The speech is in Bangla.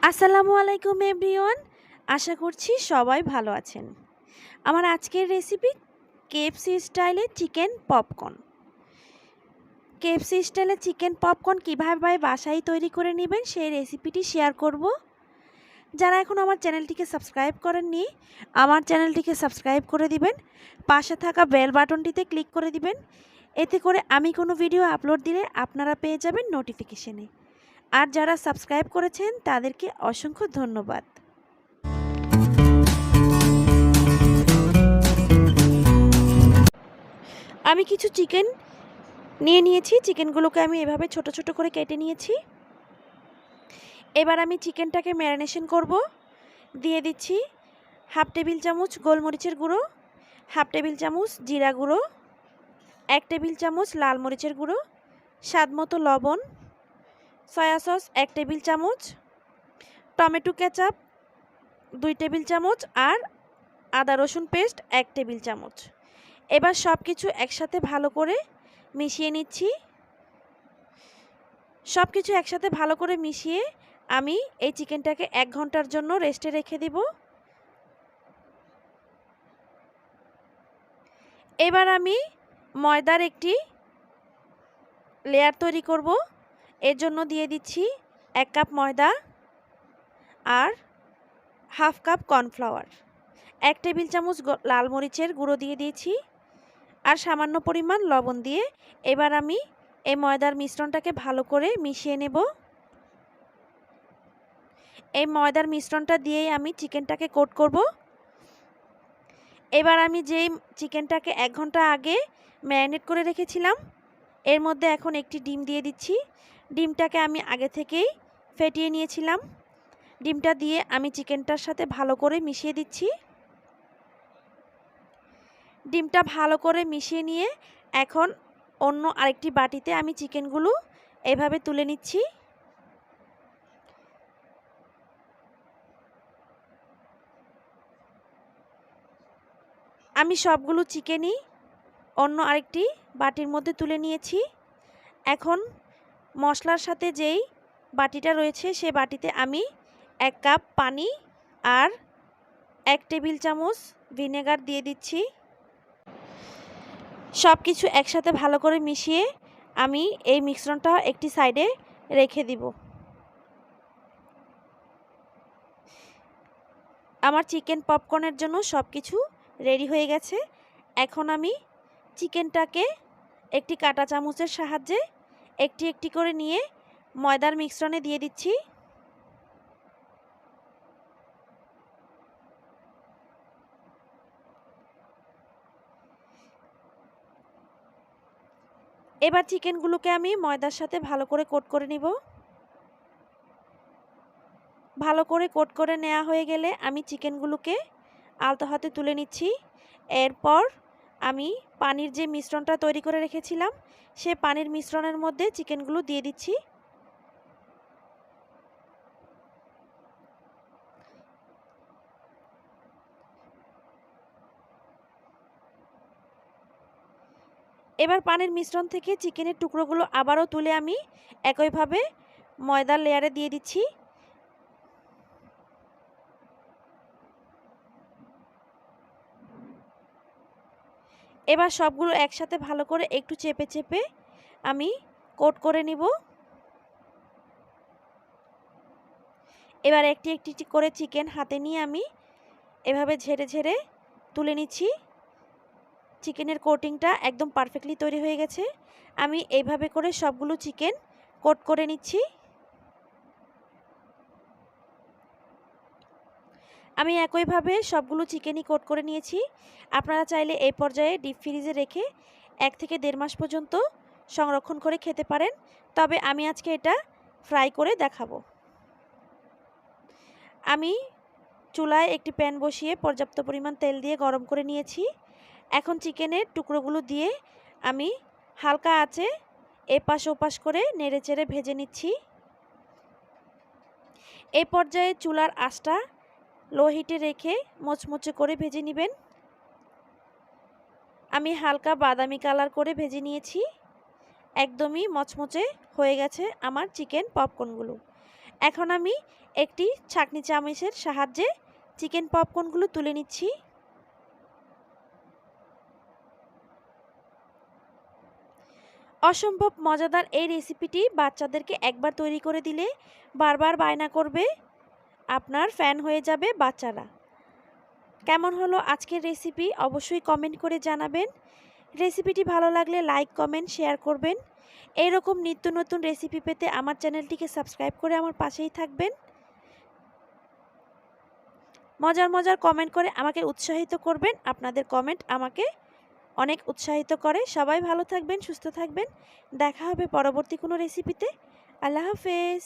আসসালামু আলাইকুম এভরিওয়ান। আশা করছি সবাই ভালো আছেন। আমার আজকের রেসিপি কেএফসি স্টাইলে চিকেন পপকর্ন। কেএফসি স্টাইলে চিকেন পপকর্ন কীভাবে বাসায় তৈরি করে নেবেন সেই রেসিপিটি শেয়ার করব। যারা এখন আমার চ্যানেলটিকে সাবস্ক্রাইব করেননি, আমার চ্যানেলটিকে সাবস্ক্রাইব করে দিবেন। পাশে থাকা বেল বাটনটিতে ক্লিক করে দিবেন। এতে করে আমি কোনো ভিডিও আপলোড দিলে আপনারা পেয়ে যাবেন নোটিফিকেশনে। আর যারা সাবস্ক্রাইব করেছেন তাদেরকে অসংখ্য ধন্যবাদ। আমি কিছু চিকেন নিয়ে নিয়েছি। চিকেনগুলোকে আমি এভাবে ছোট ছোট করে কেটে নিয়েছি। এবার আমি চিকেনটাকে ম্যারিনেশন করব। দিয়ে দিচ্ছি হাফ টেবিল চামচ গোলমরিচের গুঁড়ো, হাফ টেবিল চামচ জিরা গুঁড়ো, 1 টেবিল চামচ লাল মরিচের গুঁড়ো, স্বাদ মতো লবণ, সয়া সস 1 টেবিল চামচ, টমেটো কেচাপ 2 টেবিল চামচ আর আদা রসুন পেস্ট 1 টেবিল চামচ। এবার সব কিছু একসাথে ভালো করে মিশিয়ে নিচ্ছি। সব কিছু একসাথে ভালো করে মিশিয়ে আমি এই চিকেনটাকে 1 ঘন্টার জন্য রেস্টে রেখে দিব। এবার আমি ময়দার একটি লেয়ার তৈরি করব। এর জন্য দিয়ে দিচ্ছি 1 কাপ ময়দা আর হাফ কাপ কর্নফ্লাওয়ার, 1 টেবিল চামচ লাল মরিচের গুঁড়ো দিয়ে দিয়েছি আর সামান্য পরিমাণ লবণ দিয়ে এবার আমি এই ময়দার মিশ্রণটাকে ভালো করে মিশিয়ে নেব। এই ময়দার মিশ্রণটা দিয়েই আমি চিকেনটাকে কোট করব। এবার আমি যেই চিকেনটাকে 1 ঘন্টা আগে ম্যারিনেট করে রেখেছিলাম এর মধ্যে এখন একটি ডিম দিয়ে দিচ্ছি। ডিমটাকে আমি আগে থেকেই ফেটিয়ে নিয়েছিলাম। ডিমটা দিয়ে আমি চিকেনটার সাথে ভালো করে মিশিয়ে দিচ্ছি। ডিমটা ভালো করে মিশিয়ে নিয়ে এখন অন্য আরেকটি বাটিতে আমি চিকেনগুলো এভাবে তুলে নিচ্ছি। আমি সবগুলো চিকেনই অন্য আরেকটি বাটির মধ্যে তুলে নিয়েছি। এখন মশলার সাথে যেই বাটিটা রয়েছে সে বাটিতে আমি 1 কাপ পানি আর 1 টেবিল চামচ ভিনেগার দিয়ে দিচ্ছি। সব কিছু একসাথে ভালো করে মিশিয়ে আমি এই মিশ্রণটা একটি সাইডে রেখে দিব। আমার চিকেন পপকর্নের জন্য সব কিছু রেডি হয়ে গেছে। এখন আমি চিকেনটাকে একটি কাঁটা চামচের সাহায্যে একটি একটি করে নিয়ে ময়দার মিশ্রণে দিয়ে দিচ্ছি। এবার চিকেনগুলোকে আমি ময়দার সাথে ভালো করে কোট করে নিব। ভালো করে কোট করে নেওয়া হয়ে গেলে আমি চিকেনগুলোকে আলতো হাতে তুলে নিচ্ছি। এরপর আমি পানির যে মিশ্রণটা তৈরি করে রেখেছিলাম সে পানির মিশ্রণের মধ্যে চিকেনগুলো দিয়ে দিচ্ছি। এবার পানির মিশ্রণ থেকে চিকেনের টুকরোগুলো আবারও তুলে আমি একইভাবে ময়দার লেয়ারে দিয়ে দিচ্ছি। এবার সবগুলো একসাথে ভালো করে একটু চেপে চেপে আমি কোট করে নিব। এবার একটি একটি করে চিকেন হাতে নিয়ে আমি এভাবে ঝেড়ে ঝেড়ে তুলে নিচ্ছি। চিকেনের কোটিংটা একদম পারফেক্টলি তৈরি হয়ে গেছে। আমি এইভাবে করে সবগুলো চিকেন কোট করে নিচ্ছি। আমি একইভাবে সবগুলো চিকেনই কোট করে নিয়েছি। আপনারা চাইলে এই পর্যায়ে ডিপ ফ্রিজে রেখে 1 থেকে 1.5 মাস পর্যন্ত সংরক্ষণ করে খেতে পারেন। তবে আমি আজকে এটা ফ্রাই করে দেখাবো। আমি চুলায় একটি প্যান বসিয়ে পর্যাপ্ত পরিমাণ তেল দিয়ে গরম করে নিয়েছি। এখন চিকেনের টুকরোগুলো দিয়ে আমি হালকা আঁচে এপাশ ওপাশ করে নেড়েচেড়ে ভেজে নিচ্ছি। এই পর্যায়ে চুলার আঁচটা লো হিটে রেখে মুচমুচে করে ভেজে নেবেন। আমি হালকা বাদামি কালার করে ভেজে নিয়েছি। একদমই মচমচে হয়ে গেছে আমার চিকেন পপকর্নগুলো। এখন আমি একটি ছাঁকনি চামচের সাহায্যে চিকেন পপকর্নগুলো তুলে নিচ্ছি। অসম্ভব মজাদার এই রেসিপিটি বাচ্চাদেরকে একবার তৈরি করে দিলে বারবার বায়না করবে, আপনার ফ্যান হয়ে যাবে বাচ্চারা। কেমন হলো আজকের রেসিপি অবশ্যই কমেন্ট করে জানাবেন। রেসিপিটি ভালো লাগলে লাইক, কমেন্ট, শেয়ার করবেন। এইরকম নিত্য নতুন রেসিপি পেতে আমার চ্যানেলটিকে সাবস্ক্রাইব করে আমার পাশেই থাকবেন। মজার মজার কমেন্ট করে আমাকে উৎসাহিত করবেন। আপনাদের কমেন্ট আমাকে অনেক উৎসাহিত করে। সবাই ভালো থাকবেন, সুস্থ থাকবেন। দেখা হবে পরবর্তী কোনো রেসিপিতে। আল্লাহ হাফেজ।